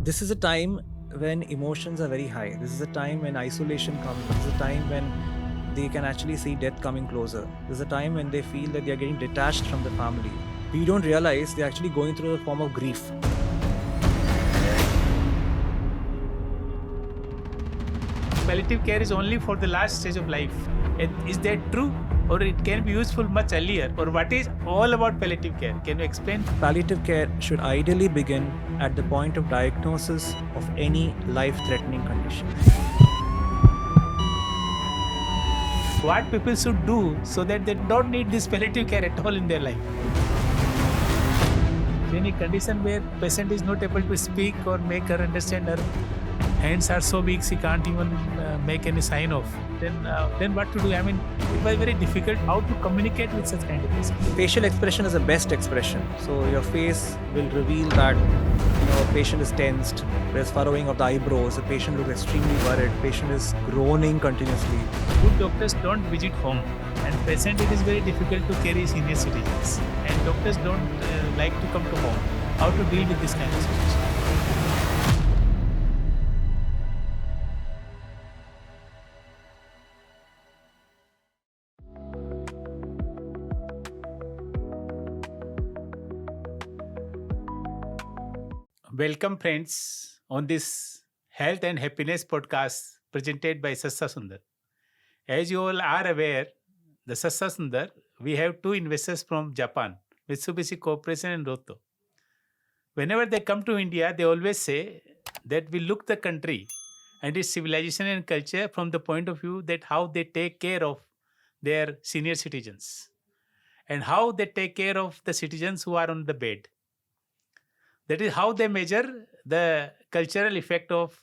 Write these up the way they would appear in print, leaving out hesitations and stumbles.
This is a time when emotions are very high. This is a time when isolation comes. This is a time when they can actually see death coming closer. This is a time when they feel that they are getting detached from the family. We don't realize they're actually going through a form of grief. Palliative care is only for the last stage of life. Is that true? Or it can be useful much earlier? Or what is all about palliative care? Can you explain? Palliative care should ideally begin at the point of diagnosis of any life-threatening condition. What people should do so that they don't need this palliative care at all in their life? Any condition where patient is not able to speak or make her understand, her hands are so weak she can't even make any sign of, then what to do? I mean, it was very difficult how to communicate with such kind of patients. Facial expression is the best expression. So your face will reveal that a patient is tensed. There's furrowing of the eyebrows. The patient looks extremely worried. Patient is groaning continuously. Good doctors don't visit home, and patient it is very difficult to carry senior citizens, and doctors don't like to come to home. How to deal with this kind of situation? Welcome, friends, on this Health and Happiness podcast presented by SastaSundar. As you all are aware, the SastaSundar, we have two investors from Japan, Mitsubishi Corporation and Roto. Whenever they come to India, they always say that we look the country and its civilization and culture from the point of view that how they take care of their senior citizens and how they take care of the citizens who are on the bed. That is how they measure the cultural effect of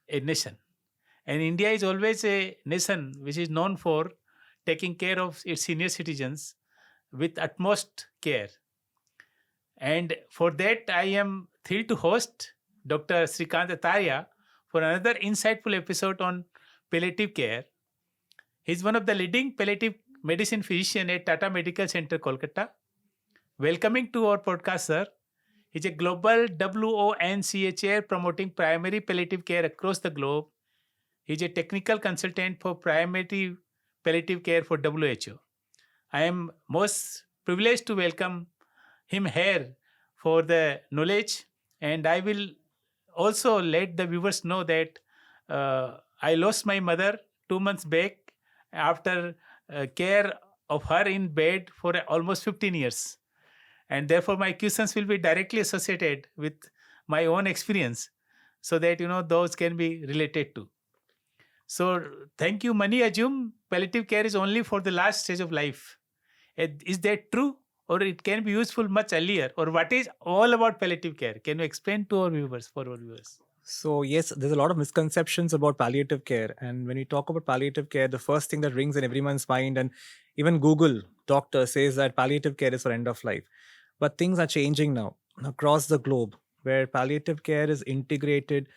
a nation. And India is always a nation which is known for taking care of its senior citizens with utmost care. And for that, I am thrilled to host Dr. Shrikant Atreya for another insightful episode on palliative care. He's one of the leading palliative medicine physician at Tata Medical Center, Kolkata. Welcoming to our podcast, sir. He's a global WONCA chair promoting primary palliative care across the globe. He's a technical consultant for primary palliative care for WHO. I am most privileged to welcome him here for the knowledge, and I will also let the viewers know that I lost my mother 2 months back after care of her in bed for almost 15 years. And therefore, my questions will be directly associated with my own experience so that, those can be related to. So, thank you. Many assume palliative care is only for the last stage of life. Is that true? Or it can be useful much earlier? Or what is all about palliative care? Can you explain to our viewers, for our viewers? So yes, there's a lot of misconceptions about palliative care. And when we talk about palliative care, the first thing that rings in everyone's mind, and even Google doctor says that palliative care is for end of life. But things are changing now across the globe, where palliative care is integrated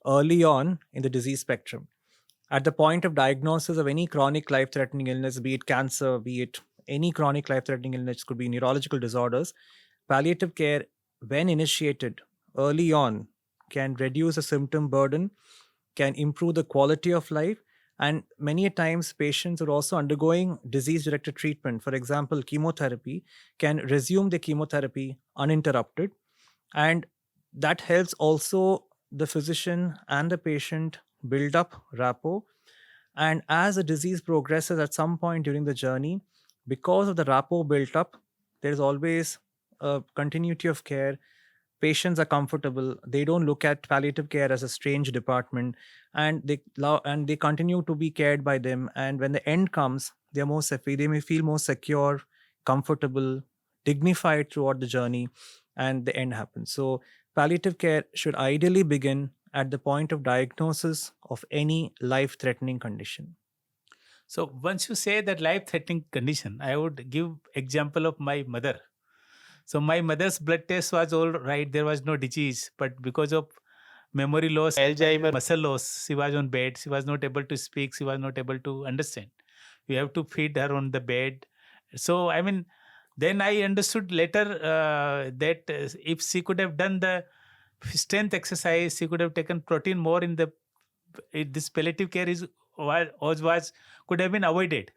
early on in the disease spectrum. At the point of diagnosis of any chronic life-threatening illness, be it cancer, be it any chronic life-threatening illness, could be neurological disorders, palliative care, when initiated early on, can reduce the symptom burden, can improve the quality of life, and many a times patients are also undergoing disease-directed treatment. For example, chemotherapy can resume the chemotherapy uninterrupted, and that helps also the physician and the patient build up rapport. And as the disease progresses at some point during the journey, because of the rapport built up, there's always a continuity of care. Patients are comfortable. They don't look at palliative care as a strange department, and they continue to be cared by them. And when the end comes, they may feel more secure, comfortable, dignified throughout the journey, and the end happens. So palliative care should ideally begin at the point of diagnosis of any life-threatening condition. So once you say that life-threatening condition, I would give example of my mother. So my mother's blood test was all right. There was no disease, but because of memory loss, Alzheimer, muscle loss, she was on bed. She was not able to speak. She was not able to understand. We have to feed her on the bed. So I mean, then I understood later that if she could have done the strength exercise. He could have taken protein more in the. This palliative care is was could have been avoided.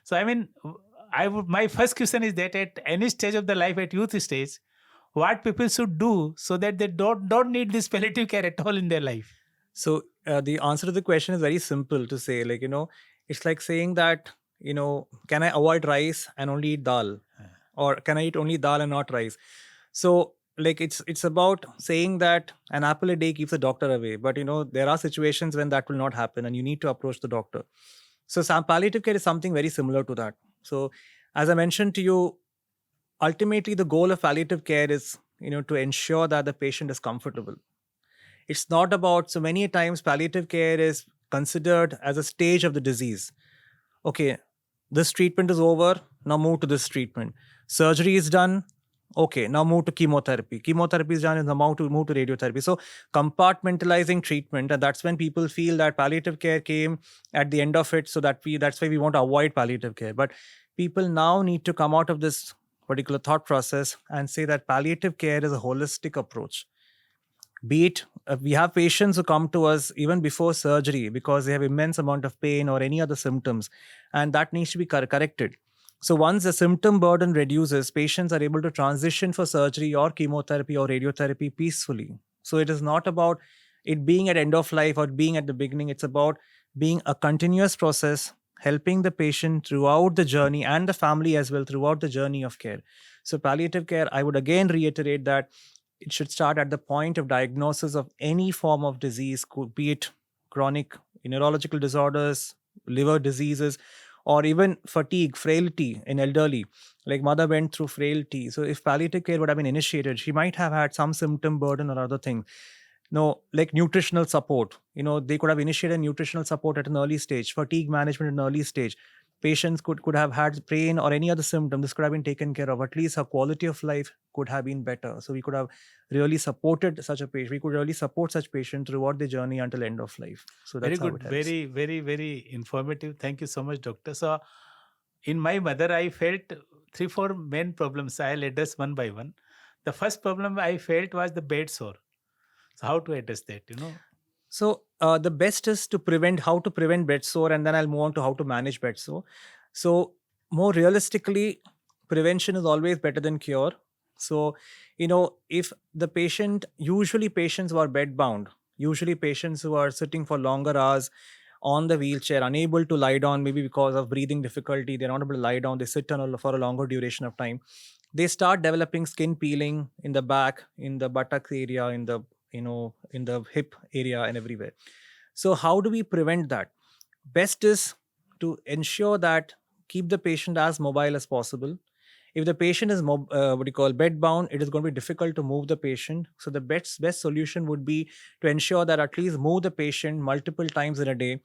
So I mean, I would. My first question is that at any stage of the life, at youth stage, what people should do so that they don't need this palliative care at all in their life. So the answer to the question is very simple to say. Like, it's like saying that, can I avoid rice and only eat dal, or can I eat only dal and not rice? So like it's about saying that an apple a day keeps the doctor away, but there are situations when that will not happen, and you need to approach the doctor. So some palliative care is something very similar to that. So as I mentioned to you, ultimately the goal of palliative care is to ensure that the patient is comfortable. It's not about, so many times palliative care is considered as a stage of the disease. Okay, this treatment is over, now move to this treatment. Surgery is done, okay, now move to chemotherapy. Chemotherapy is done, and now move to radiotherapy. So compartmentalizing treatment, and that's when people feel that palliative care came at the end of it, so that's why we want to avoid palliative care. But people now need to come out of this particular thought process and say that palliative care is a holistic approach. Be it we have patients who come to us even before surgery because they have immense amount of pain or any other symptoms, and that needs to be corrected. So once the symptom burden reduces, patients are able to transition for surgery or chemotherapy or radiotherapy peacefully. So it is not about it being at end of life or being at the beginning. It's about being a continuous process, helping the patient throughout the journey and the family as well throughout the journey of care. So palliative care, I would again reiterate that it should start at the point of diagnosis of any form of disease, could be it chronic neurological disorders, liver diseases, or even fatigue, frailty in elderly. Like mother went through frailty. So if palliative care would have been initiated, she might have had some symptom burden or other thing. No, like nutritional support. They could have initiated nutritional support at an early stage, fatigue management at an early stage. Patients could have had pain or any other symptom. This could have been taken care of. At least her quality of life could have been better. So we could have really supported such a patient. We could really support such patient throughout the journey until end of life. So Very that's how good. it helps. Very, very, very informative. Thank you so much, doctor. So, in my mother, I felt 3, 4 main problems. I'll address one by one. The first problem I felt was the bed sore. So, how to address that? So the best is to prevent how to prevent bed sore, and then I'll move on to how to manage bed sore. So more realistically, prevention is always better than cure. So if the patient, usually patients who are bed bound, usually patients who are sitting for longer hours on the wheelchair, unable to lie down, maybe because of breathing difficulty, they're not able to lie down, they sit on for a longer duration of time. They start developing skin peeling in the back, in the buttocks area, in the hip area and everywhere. So how do we prevent that? Best is to ensure that keep the patient as mobile as possible. If the patient is what you call bed bound, it is going to be difficult to move the patient. So the best solution would be to ensure that at least move the patient multiple times in a day.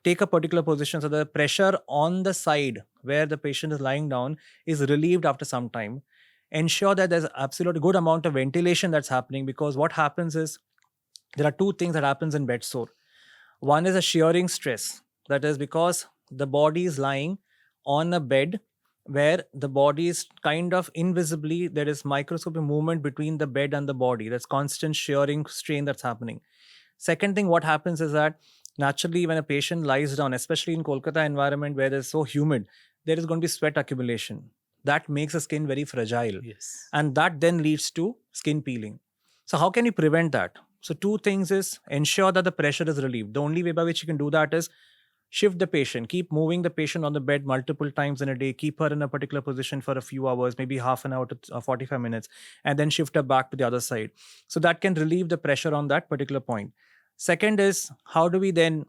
Take a particular position so the pressure on the side where the patient is lying down is relieved after some time. Ensure that there's absolute good amount of ventilation that's happening, because what happens is there are two things that happens in bed sore. One is a shearing stress, that is because the body is lying on a bed where the body is kind of invisibly, there is microscopic movement between the bed and the body. That's constant shearing strain that's happening. Second thing, what happens is that naturally when a patient lies down, especially in Kolkata environment where it's so humid, there is going to be sweat accumulation. That makes the skin very fragile. Yes. And that then leads to skin peeling. So how can you prevent that? So two things is ensure that the pressure is relieved. The only way by which you can do that is shift the patient, keep moving the patient on the bed multiple times in a day, keep her in a particular position for a few hours, maybe half an hour to 45 minutes, and then shift her back to the other side. So that can relieve the pressure on that particular point. Second is, how do we then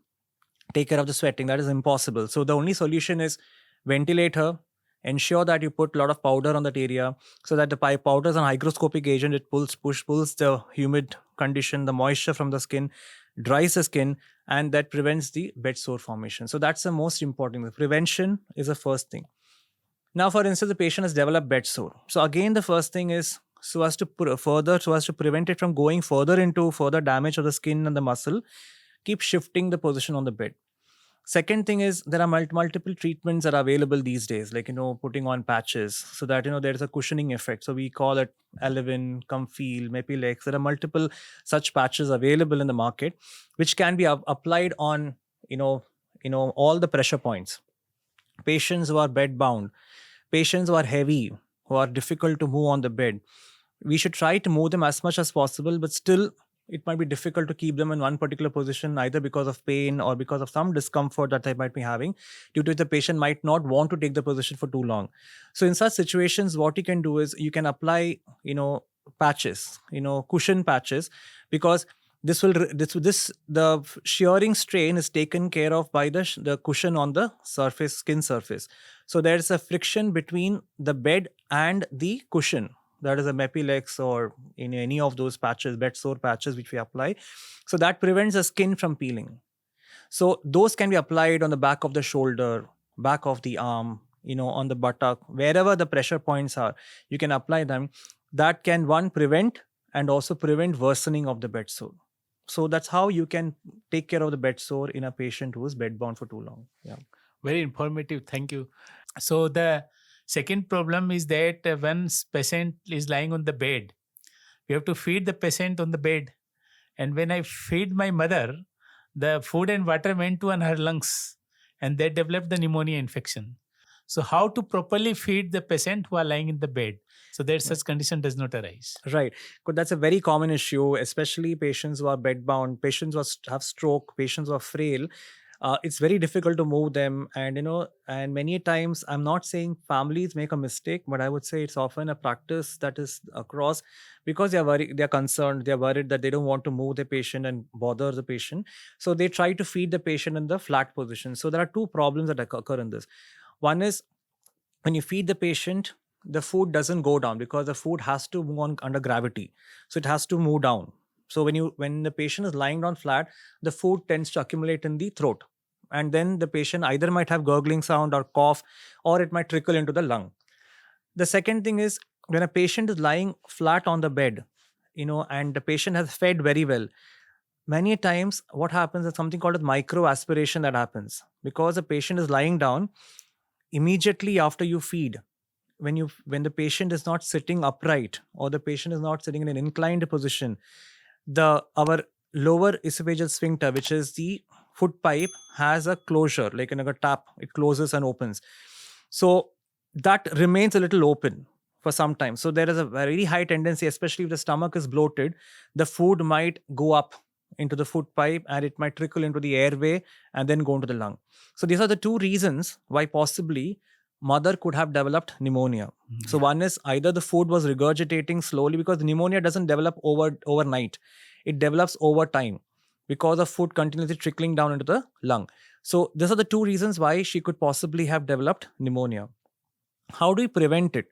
take care of the sweating? That is impossible. So the only solution is ventilate her, ensure that you put a lot of powder on that area so that the powder is an hygroscopic agent. It pulls the humid condition, the moisture from the skin, dries the skin, and that prevents the bed sore formation. So that's the most important. The prevention is the first thing. Now, for instance, the patient has developed bed sore. So again, the first thing is so as to prevent it from going further into further damage of the skin and the muscle, keep shifting the position on the bed. Second thing is there are multiple treatments that are available these days, like putting on patches so that there's a cushioning effect. So we call it Elevin, Comfeel, Mepilex. There are multiple such patches available in the market, which can be applied on you know all the pressure points. Patients who are bed bound, patients who are heavy, who are difficult to move on the bed, we should try to move them as much as possible, but still it might be difficult to keep them in one particular position, either because of pain or because of some discomfort that they might be having, due to which the patient might not want to take the position for too long. So in such situations, what you can do is you can apply patches, cushion patches, because this will this the shearing strain is taken care of by the cushion on the surface, skin surface. So there's a friction between the bed and the cushion, that is a Mepilex or in any of those patches, bed sore patches, which we apply. So that prevents the skin from peeling. So those can be applied on the back of the shoulder, back of the arm, on the buttock, wherever the pressure points are, you can apply them. That can one prevent and also prevent worsening of the bed sore. So that's how you can take care of the bed sore in a patient who is bedbound for too long. Yeah. Very informative. Thank you. So the second problem is that when patient is lying on the bed, we have to feed the patient on the bed. And when I feed my mother, the food and water went to her lungs, and they developed the pneumonia infection. So how to properly feed the patient who are lying in the bed so that such condition does not arise? Right. But that's a very common issue, especially patients who are bedbound, patients who have stroke, patients who are frail. It's very difficult to move them, and and many times, I'm not saying families make a mistake, but I would say it's often a practice that is across, because they're worried, they're concerned, they're worried that they don't want to move the patient and bother the patient, so they try to feed the patient in the flat position. So there are two problems that occur in this. One is, when you feed the patient, the food doesn't go down because the food has to move on under gravity, so it has to move down. So when the patient is lying down flat, the food tends to accumulate in the throat, and then the patient either might have gurgling sound or cough, or it might trickle into the lung. The second thing is, when a patient is lying flat on the bed, and the patient has fed very well, many times what happens is something called a micro aspiration that happens, because the patient is lying down. Immediately after you feed, when the patient is not sitting upright, or the patient is not sitting in an inclined position, the our lower esophageal sphincter, which is the foot pipe, has a closure, like in a tap, it closes and opens. So that remains a little open for some time. So there is a very high tendency, especially if the stomach is bloated, the food might go up into the foot pipe, and it might trickle into the airway and then go into the lung. So these are the two reasons why possibly mother could have developed pneumonia. So one is, either the food was regurgitating slowly, because pneumonia doesn't develop overnight. It develops over time because of food continuously trickling down into the lung. So these are the two reasons why she could possibly have developed pneumonia. How do we prevent it?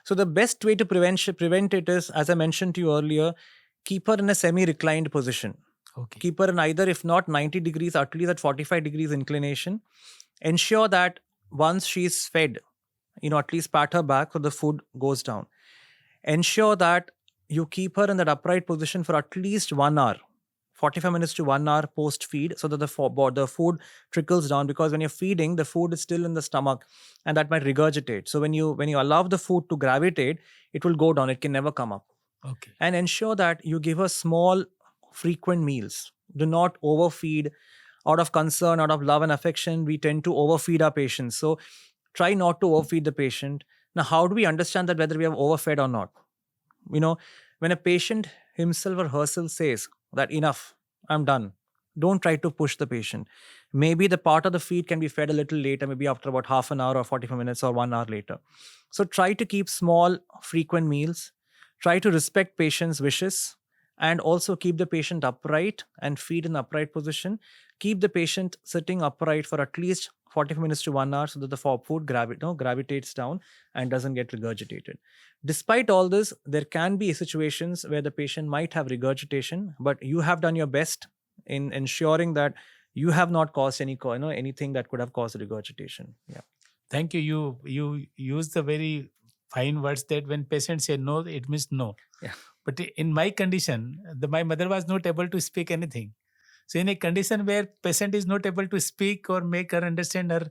So the best way to prevent it is, as I mentioned to you earlier, keep her in a semi-reclined position. Okay. Keep her in either, if not 90 degrees, at least at 45 degrees inclination. Ensure that once she's fed, at least pat her back so the food goes down. Ensure that you keep her in that upright position for at least 1 hour, 45 minutes to 1 hour post feed, so that the food trickles down, because when you're feeding, the food is still in the stomach, and that might regurgitate. So when you allow the food to gravitate, it will go down, it can never come up. Okay. And ensure that you give her small, frequent meals. Do not overfeed. Out of concern, out of love and affection, we tend to overfeed our patients. So try not to overfeed the patient. Now, how do we understand that whether we have overfed or not? When a patient himself or herself says that enough, I'm done, don't try to push the patient. Maybe the part of the feed can be fed a little later, maybe after about half an hour or 45 minutes or 1 hour later. So try to keep small, frequent meals. Try to respect patient's wishes, and also keep the patient upright and feed in upright position. Keep the patient sitting upright for at least 45 minutes to 1 hour, so that the food gravitates down and doesn't get regurgitated. Despite all this, there can be situations where the patient might have regurgitation, but you have done your best in ensuring that you have not caused anything that could have caused regurgitation. Yeah. Thank you. You use the very fine words that when patients say no, it means no. Yeah. But in my condition, my mother was not able to speak anything. So in a condition where patient is not able to speak or make her understand, her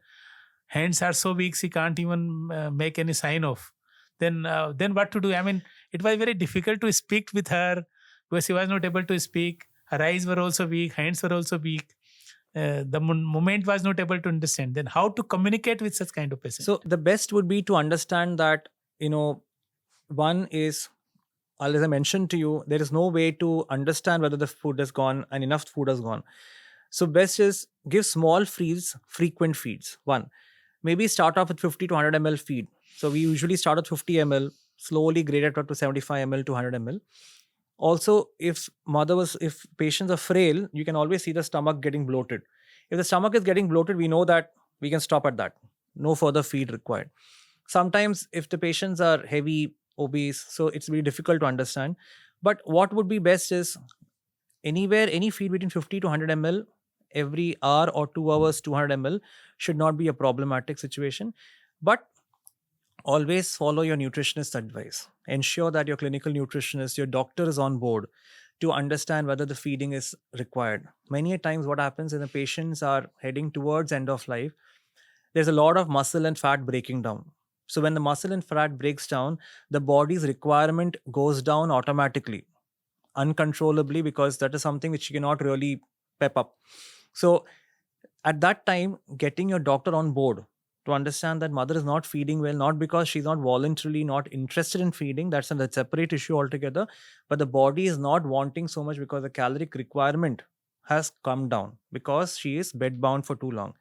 hands are so weak she can't even make any sign of. Then what to do? I mean, it was very difficult to speak with her because she was not able to speak. Her eyes were also weak, hands were also weak. The moment was not able to understand. Then how to communicate with such kind of patient? So the best would be to understand that, one is, as I mentioned to you, there is no way to understand whether the food has gone and enough food has gone. So best is give small feeds, frequent feeds. One, maybe start off with 50 to 100 ml feed. So we usually start at 50 ml, slowly grade it up to 75 ml to 100 ml. Also, if patients are frail, you can always see the stomach getting bloated. If the stomach is getting bloated, we know that we can stop at that. No further feed required. Sometimes if the patients are heavy, obese, so it's very difficult to understand. But what would be best is any feed between 50 to 100 ml every hour or 2 hours, 200 ml should not be a problematic situation. But always follow your nutritionist advice. Ensure that your clinical nutritionist, your doctor is on board to understand whether the feeding is required. Many a times what happens when the patients are heading towards end of life, there's a lot of muscle and fat breaking down. So when the muscle and fat breaks down, the body's requirement goes down automatically, uncontrollably, because that is something which you cannot really pep up. So at that time, getting your doctor on board to understand that mother is not feeding well, not because she's not voluntarily not interested in feeding, that's a separate issue altogether, but the body is not wanting so much because the caloric requirement has come down because she is bed bound for too long.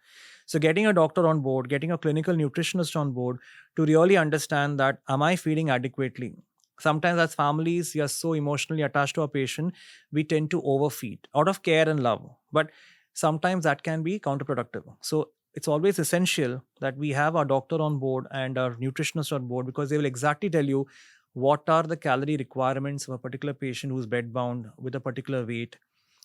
So getting a doctor on board, getting a clinical nutritionist on board to really understand that, am I feeding adequately? Sometimes as families, we are so emotionally attached to our patient, we tend to overfeed out of care and love. But sometimes that can be counterproductive. So it's always essential that we have our doctor on board and our nutritionist on board, because they will exactly tell you what are the calorie requirements of a particular patient who's bed bound with a particular weight,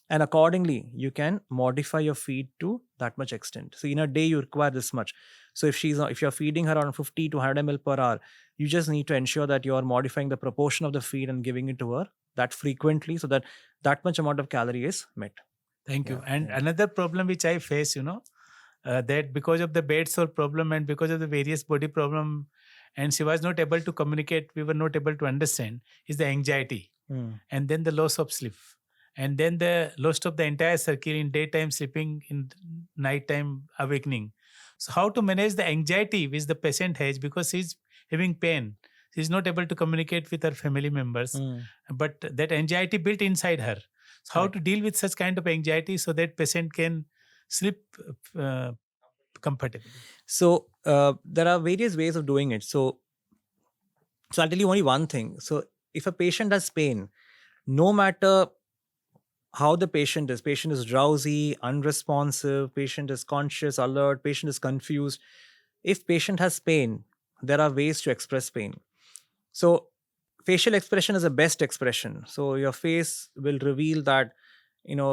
and accordingly you can modify your feed to that much extent. So in a day you require this much. So if you're feeding her around 50 to 100 ml per hour, you just need to ensure that you're modifying the proportion of the feed and giving it to her that frequently, so that that much amount of calorie is met. Thank you. Yeah, And yeah. another problem which I face, that because of the bed sore problem and because of the various body problem, and she was not able to communicate, we were not able to understand, is the anxiety, and then the loss of sleep, and then the loss of the entire circle in daytime sleeping, in nighttime awakening. So how to manage the anxiety which the patient has because she's having pain? She's not able to communicate with her family members, but that anxiety built inside her. So how Correct. to deal with such kind of anxiety so that patient can sleep uh, comfortably? So there are various ways of doing it. So I'll tell you only one thing. So if a patient has pain, no matter how the patient is drowsy, unresponsive, patient is conscious, alert, patient is confused. If patient has pain, there are ways to express pain. So facial expression is the best expression. So your face will reveal that,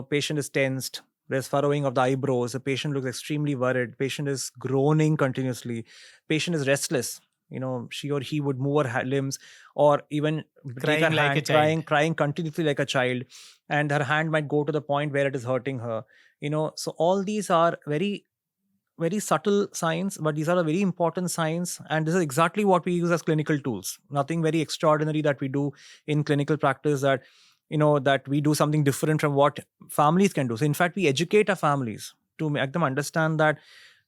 patient is tensed. There's furrowing of the eyebrows. The patient looks extremely worried. Patient is groaning continuously. Patient is restless. She or he would move her limbs, or even take her Crying like a hand, child. crying continuously like a child, and her hand might go to the point where it is hurting her. So all these are very, very subtle signs, but these are the very important signs. And this is exactly what we use as clinical tools. Nothing very extraordinary that we do in clinical practice, that we do something different from what families can do. So in fact, we educate our families to make them understand that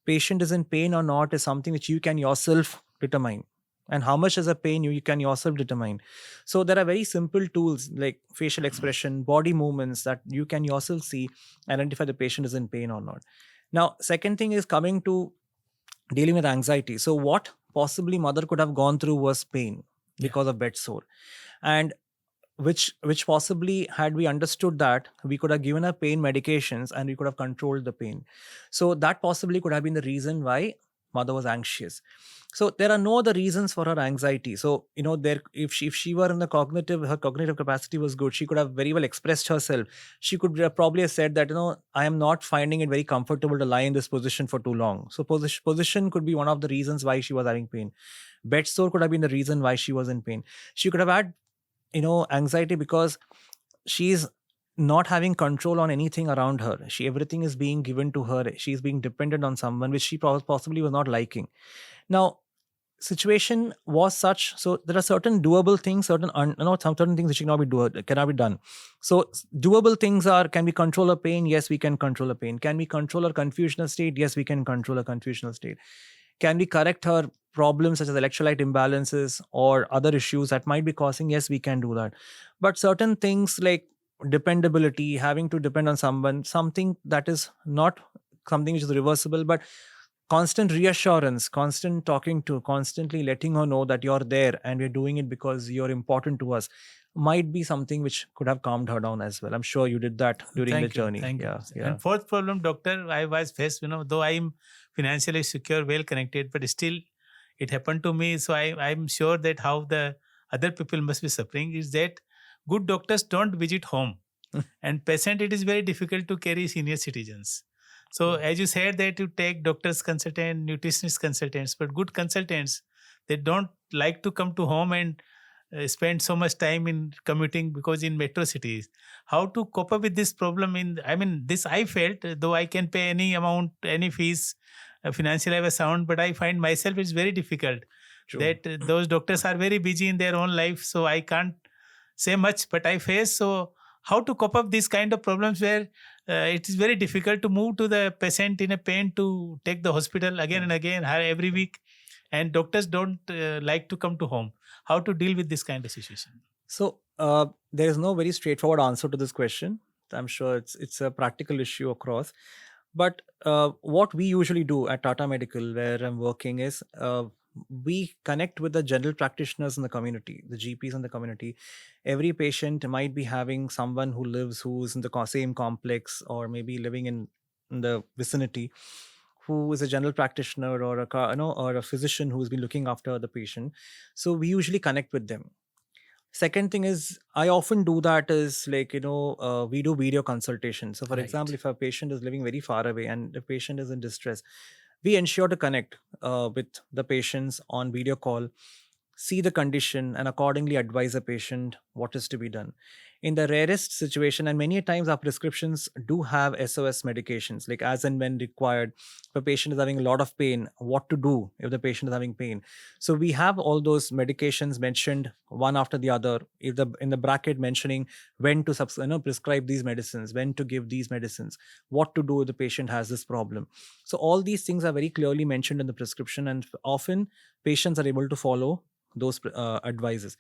patient is in pain or not is something which you can yourself determine. And how much is a pain, you can yourself determine. So there are very simple tools like facial expression, body movements, that you can yourself see, identify the patient is in pain or not. Now, second thing is coming to dealing with anxiety. So what possibly mother could have gone through was pain Yeah. because of bed sore, and which possibly, had we understood that, we could have given her pain medications and we could have controlled the pain. So that possibly could have been the reason why mother was anxious. So there are no other reasons for her anxiety. So there, if she were in the cognitive, her cognitive capacity was good, she could have very well expressed herself. She could have probably have said that, I am not finding it very comfortable to lie in this position for too long. So position could be one of the reasons why she was having pain. Bed sore could have been the reason why she was in pain. She could have had anxiety because she's not having control on anything around her. Everything is being given to her. She's being dependent on someone which she possibly was not liking. Now, situation was such, so there are certain doable things, some certain things which cannot be done. So doable things are: can we control her pain? Yes, we can control her pain. Can we control her confusional state? Yes, we can control her confusional state. Can we correct her problems such as electrolyte imbalances or other issues that might be causing? Yes, we can do that. But certain things like dependability, having to depend on someone, something that is not something which is reversible, but constant reassurance, constant talking to, constantly letting her know that you're there and we're doing it because you're important to us, might be something which could have calmed her down as well. I'm sure you did that during the Thank you. journey. Thank you. Yeah. And fourth problem, doctor, I was faced, though I'm financially secure, well connected, but still it happened to me. So I'm sure that how the other people must be suffering is that good doctors don't visit home. And patient, it is very difficult to carry senior citizens. So as you said that you take doctors consultant, nutritionist consultants, but good consultants, they don't like to come to home and spend so much time in commuting, because in metro cities, how to cope up with this problem? This I felt, though I can pay any amount, any fees, financially I was sound, but I find myself it's very difficult. True. That those doctors are very busy in their own life, so I can't say much, but I face. So how to cope up these kind of problems where it is very difficult to move to the patient in a pain to take the hospital again and again every week, and doctors don't like to come to home. How to deal with this kind of situation? So there is no very straightforward answer to this question. I'm sure it's a practical issue across. But what we usually do at Tata Medical, where I'm working, is we connect with the general practitioners in the community, the GPs in the community. Every patient might be having someone who's in the same complex, or maybe living in the vicinity, who is a general practitioner or or a physician who's been looking after the patient. So we usually connect with them. Second thing is, I often do that is like, we do video consultation. So for example, Right. if a patient is living very far away and the patient is in distress, we ensure to connect with the patients on video call, see the condition, and accordingly advise the patient what is to be done. In the rarest situation, and many times our prescriptions do have SOS medications, like as and when required. If a patient is having a lot of pain, what to do if the patient is having pain. So we have all those medications mentioned one after the other. If the in the bracket mentioning when to prescribe these medicines, when to give these medicines, what to do if the patient has this problem. So all these things are very clearly mentioned in the prescription, and often patients are able to follow those advices.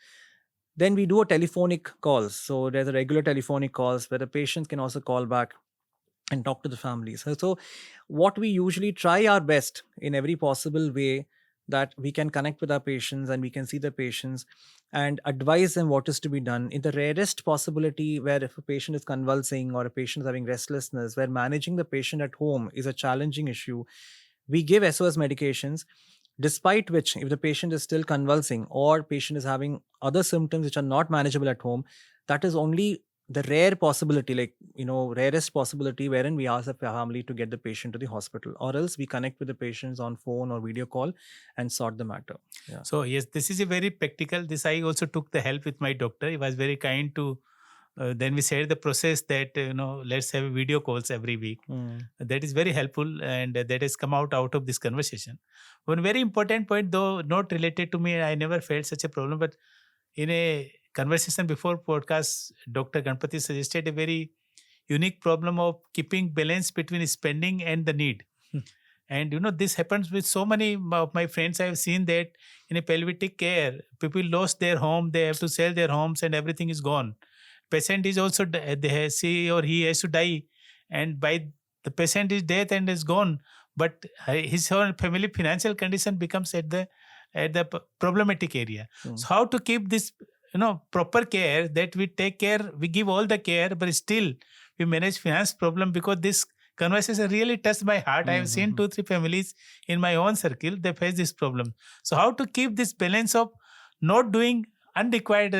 Then we do a telephonic calls. So there's a regular telephonic calls where the patients can also call back and talk to the families. So what we usually try our best in every possible way, that we can connect with our patients and we can see the patients and advise them what is to be done. In the rarest possibility, where if a patient is convulsing or a patient is having restlessness, where managing the patient at home is a challenging issue, we give SOS medications, despite which, if the patient is still convulsing or patient is having other symptoms which are not manageable at home, that is only the rare possibility, like, rarest possibility, wherein we ask the family to get the patient to the hospital, or else we connect with the patients on phone or video call and sort the matter. Yeah. So yes, this is a very practical. This I also took the help with my doctor. He was very kind to. Then we said the process that let's have video calls every week. Mm. That is very helpful, and that has come out of this conversation. One very important point, though not related to me, I never felt such a problem. But in a conversation before podcast, Dr. Ganpati suggested a very unique problem of keeping balance between spending and the need. And this happens with so many of my friends. I have seen that in a palliative care, people lost their home, they have to sell their homes, and everything is gone. Patient is also she or he has to die, and by the patient is dead and is gone, but his own family financial condition becomes at the problematic area. Mm. So how to keep this proper care, that we take care, we give all the care, but still we manage finance problem? Because this conversation really touched my heart. I have seen 2-3 families in my own circle, they face this problem. So how to keep this balance of not doing unrequired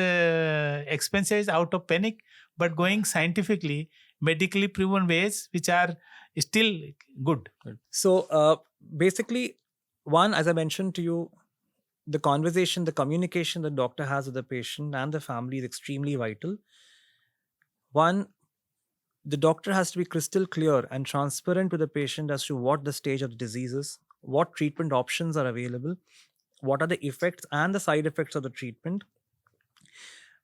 expenses out of panic, but going scientifically, medically proven ways which are still good. So basically, one, as I mentioned to you, the conversation, the communication the doctor has with the patient and the family is extremely vital. One, The doctor has to be crystal clear and transparent with the patient as to what the stage of the disease is, what treatment options are available, what are the effects and the side effects of the treatment.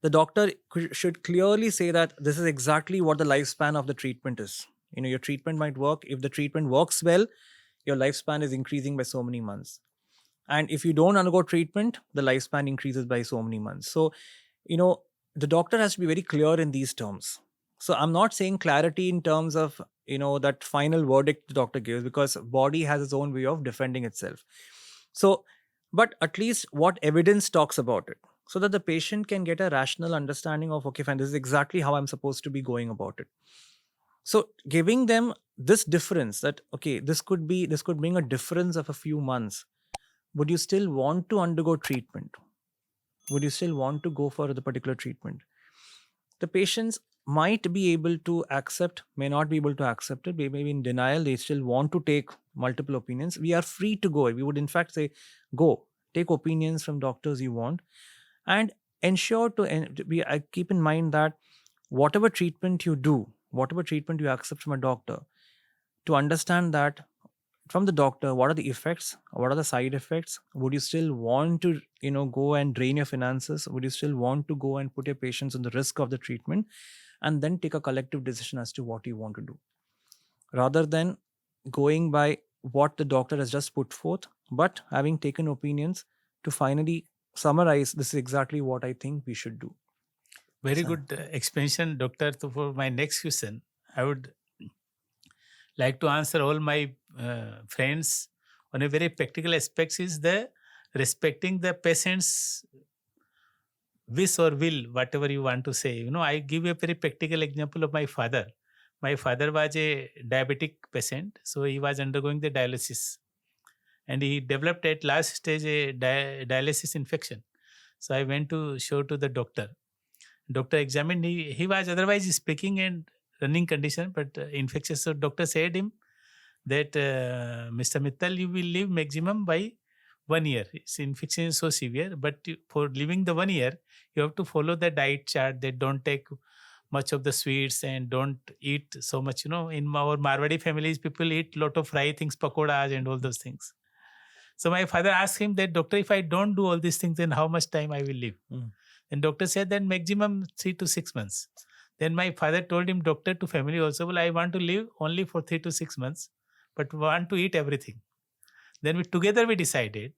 The doctor should clearly say that this is exactly what the lifespan of the treatment is. Your treatment might work. If the treatment works well, your lifespan is increasing by so many months. And if you don't undergo treatment, the lifespan increases by so many months. So, you know, the doctor has to be very clear in these terms. So I'm not saying clarity in terms of, that final verdict the doctor gives, because body has its own way of defending itself. So, but at least what evidence talks about it, so that the patient can get a rational understanding of, okay, fine, this is exactly how I'm supposed to be going about it. So giving them this difference, that okay, this could bring a difference of a few months. Would you still want to undergo treatment? Would you still want to go for the particular treatment? The patients might be able to accept, may not be able to accept it, they may be in denial, they still want to take multiple opinions. We are free to go. We would in fact say, go, take opinions from doctors you want, and ensure to be, I keep in mind that whatever treatment you do, whatever treatment you accept from a doctor, to understand that from the doctor, what are the effects, what are the side effects. Would you still want to go and drain your finances? Would you still want to go and put your patients on the risk of the treatment, and then take a collective decision as to what you want to do, rather than going by what the doctor has just put forth, but having taken opinions to finally summarize, this is exactly what I think we should do. Very So, good explanation, Doctor. So for my next question, I would like to answer all my friends on a very practical aspects is the respecting the patient's wish or will, whatever you want to say. I give a very practical example of my father. My father was a diabetic patient, so he was undergoing the dialysis, and he developed at last stage a dialysis infection. So I went to show to the doctor. Doctor examined. He was otherwise speaking and running condition, but infectious. So doctor said him that Mr. Mittal, you will live maximum by 1 year. His infection is so severe, but for living the 1 year, you have to follow the diet chart. That don't take much of the sweets and don't eat so much. In our Marwadi families, people eat lot of fry things, pakodas and all those things. So my father asked him that, doctor, if I don't do all these things, then how much time I will live? mm, And doctor said that maximum 3 to 6 months. Then my father told him, doctor, to family also, well, I want to live only for 3 to 6 months, but want to eat everything. Then we decided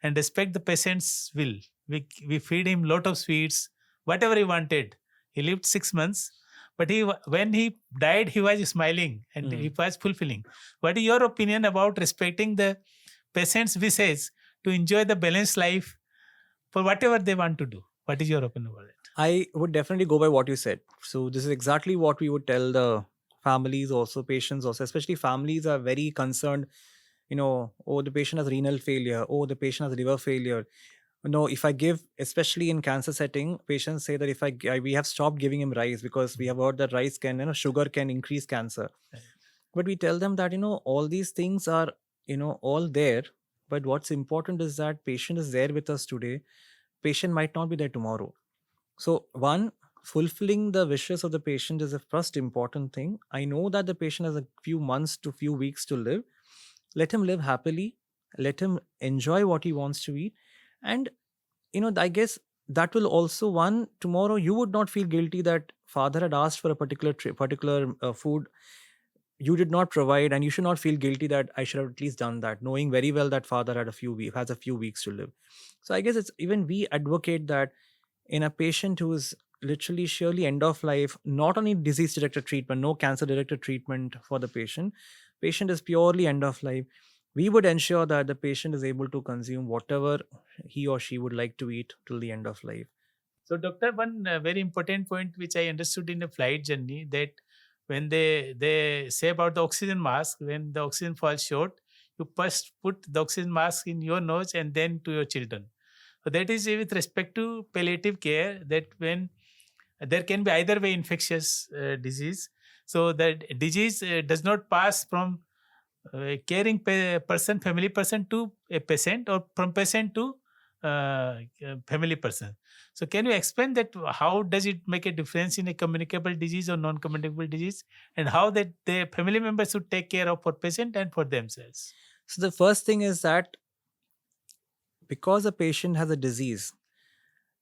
and respect the patient's will. We feed him lot of sweets, whatever he wanted. He lived 6 months, but when he died, he was smiling and he was fulfilling. What is your opinion about respecting the patient's wishes to enjoy the balanced life for whatever they want to do? What is your opinion about it? I would definitely go by what you said. So this is exactly what we would tell the families, also patients, also especially families are very concerned. Oh, the patient has renal failure. Oh, the patient has liver failure. No, if I give, especially in cancer setting, patients say that if we have stopped giving him rice because we have heard that rice can, sugar can increase cancer. Right. But we tell them that all these things are all there. But what's important is that patient is there with us today. Patient might not be there tomorrow. So, one, fulfilling the wishes of the patient is the first important thing. I know that the patient has a few months to few weeks to live. Let him live happily. Let him enjoy what he wants to eat. And, I guess that will also, one, tomorrow you would not feel guilty that father had asked for a particular food you did not provide, and you should not feel guilty that I should have at least done that, knowing very well that father has a few weeks to live. So I guess it's even we advocate that in a patient who is literally surely end of life, not only disease directed treatment, no cancer directed treatment for the patient is purely end of life, we would ensure that the patient is able to consume whatever he or she would like to eat till the end of life. So, doctor, one very important point which I understood in a flight journey, that when they say about the oxygen mask, when the oxygen falls short, you first put the oxygen mask in your nose and then to your children. So that is with respect to palliative care, that when there can be either way infectious disease, so that disease does not pass from caring person, family person to a patient, or from patient to family person. So can you explain that how does it make a difference in a communicable disease or non-communicable disease, and how that the family members should take care of for patient and for themselves? So the first thing is that because a patient has a disease,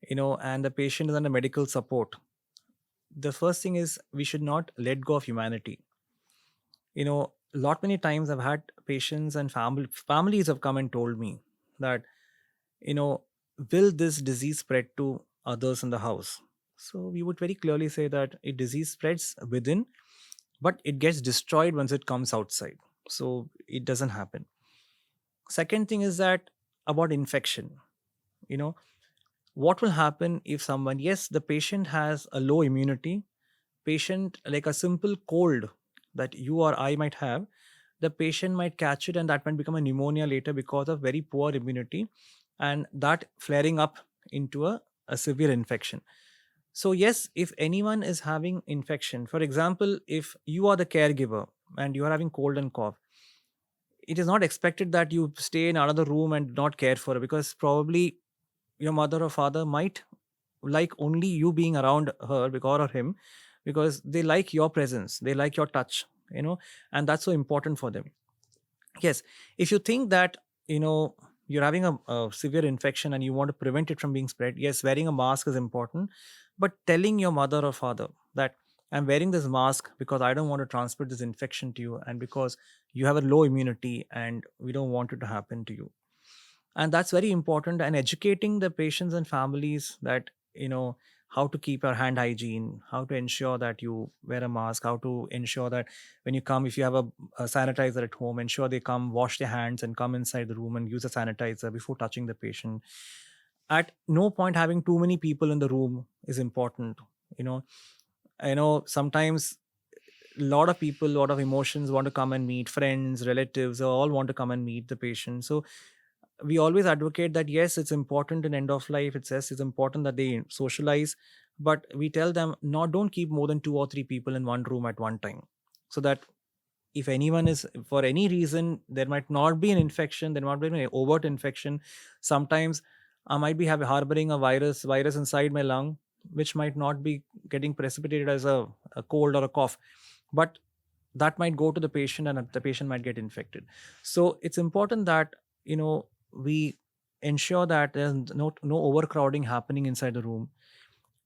and the patient is under medical support, the first thing is we should not let go of humanity. Lot many times I've had patients and families have come and told me that, you know, will this disease spread to others in the house? So we would very clearly say that a disease spreads within, but it gets destroyed once it comes outside. So it doesn't happen. Second thing is that about infection, you know, what will happen if someone, yes, the patient has a low immunity, patient like a simple cold that you or I might have, the patient might catch it and that might become a pneumonia later because of very poor immunity, and that flaring up into a severe infection. So yes, if anyone is having infection, for example, if you are the caregiver and you are having cold and cough, it is not expected that you stay in another room and not care for her, because probably your mother or father might like only you being around her because or him, because they like your presence, they like your touch, and that's so important for them. Yes, if you think that, you're having a severe infection and you want to prevent it from being spread, yes, wearing a mask is important. But telling your mother or father that I'm wearing this mask because I don't want to transmit this infection to you, and because you have a low immunity and we don't want it to happen to you, and that's very important. And educating the patients and families that, how to keep your hand hygiene, how to ensure that you wear a mask, how to ensure that when you come, if you have a sanitizer at home, ensure they come wash their hands and come inside the room and use a sanitizer before touching the patient. At no point having too many people in the room is important. you know Sometimes a lot of people, a lot of emotions want to come and meet friends, relatives, they all want to come and meet the patient. So we always advocate that yes, it's important in end of life, it says it's important that they socialize, but we tell them, no, don't keep more than 2 or 3 people in one room at one time, so that if anyone is, for any reason, there might not be an infection, there might be an overt infection. Sometimes I might be harboring a virus inside my lung, which might not be getting precipitated as a cold or a cough, but that might go to the patient and the patient might get infected. So it's important that, we ensure that there's no overcrowding happening inside the room.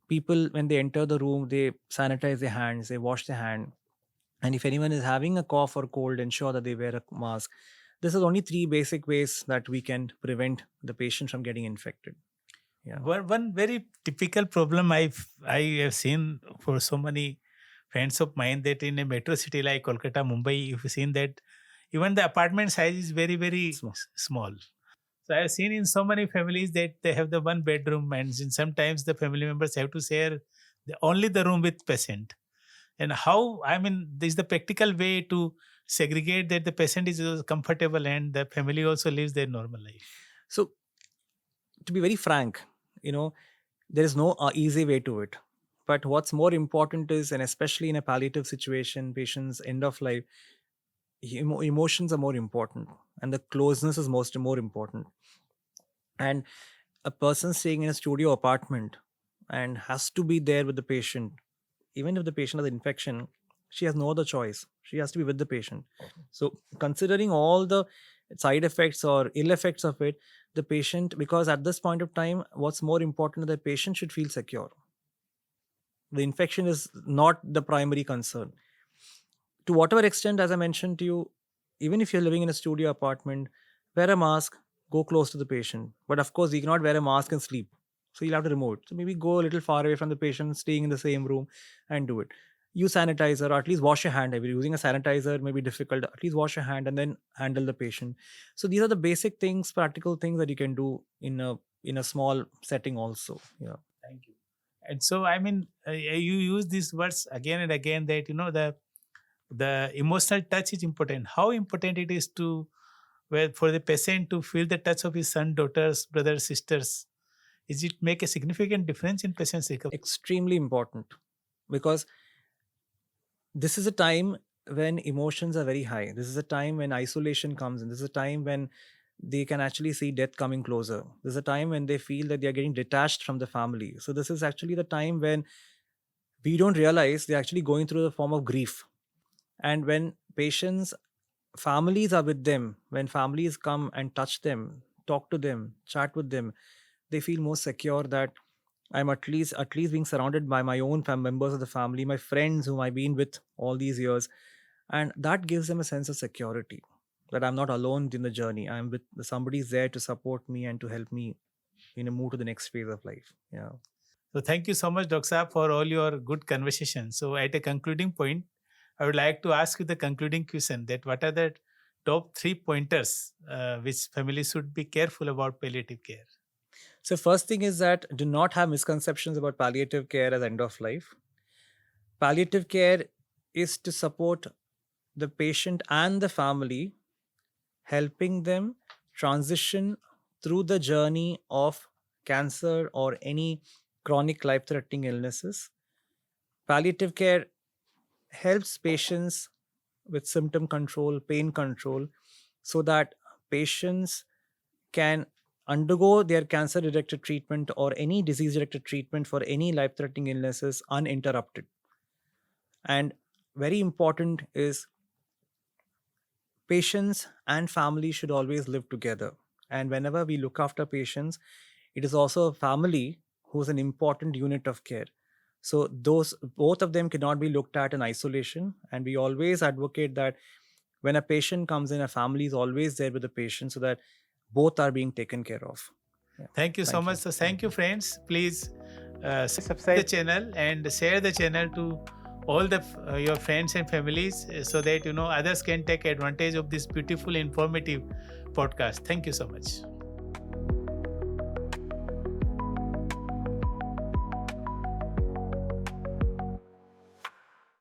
People, when they enter the room, they sanitize their hands, they wash their hand, and if anyone is having a cough or cold, ensure that they wear a mask. This is only three basic ways that we can prevent the patient from getting infected. Yeah. One very typical problem I have seen for so many friends of mine, that in a metro city like Kolkata, Mumbai, you've seen that even the apartment size is very, very Small. small. So I've seen in so many families that they have the one bedroom, and sometimes the family members have to share only the room with patient. And how, I mean, this is the practical way to segregate that the patient is comfortable and the family also lives their normal life. So, to be very frank, there is no easy way to it. But what's more important is, and especially in a palliative situation, patients end of life, emotions are more important, and the closeness is most more important. And a person staying in a studio apartment and has to be there with the patient, even if the patient has infection, she has no other choice, she has to be with the patient. So considering all the side effects or ill effects of it, the patient, because at this point of time, what's more important is the patient should feel secure. The infection is not the primary concern. To whatever extent, as I mentioned to you, even if you're living in a studio apartment, wear a mask, go close to the patient. But of course, you cannot wear a mask and sleep. So you'll have to remove it. So maybe go a little far away from the patient, staying in the same room, and do it. Use sanitizer, or at least wash your hand. If you're using a sanitizer, may be difficult. At least wash your hand and then handle the patient. So these are the basic things, practical things that you can do in a small setting also. Yeah. Thank you. And so, I mean, you use these words again and again that, the emotional touch is important. How important it is to, well, for the patient to feel the touch of his son, daughters, brothers, sisters. Is it make a significant difference in patient's recovery? Extremely important, because this is a time when emotions are very high. This is a time when isolation comes in. This is a time when they can actually see death coming closer. There's a time when they feel that they are getting detached from the family. So this is actually the time when we don't realize they're actually going through the form of grief. And when patients, families are with them, when families come and touch them, talk to them, chat with them, they feel more secure that I'm at least being surrounded by my own members of the family, my friends whom I've been with all these years, and that gives them a sense of security that I'm not alone in the journey. I'm with somebody's there to support me and to help me, move to the next phase of life. Yeah. So thank you so much, Dr. Saab, for all your good conversation. So at a concluding point, I would like to ask you the concluding question that what are the top 3 pointers which families should be careful about palliative care? So first thing is that do not have misconceptions about palliative care as end of life. Palliative care is to support the patient and the family, helping them transition through the journey of cancer or any chronic life threatening illnesses. Palliative care helps patients with symptom control, pain control, so that patients can undergo their cancer directed treatment or any disease directed treatment for any life threatening illnesses uninterrupted. And very important is patients and family should always live together. And whenever we look after patients, it is also a family who's an important unit of care. So those both of them cannot be looked at in isolation. And we always advocate that when a patient comes in, a family is always there with the patient so that both are being taken care of. Yeah. Thank you so Thank much. you. So thank you, friends. Please subscribe the channel and share the channel to all the your friends and families so that others can take advantage of this beautiful, informative podcast. Thank you so much.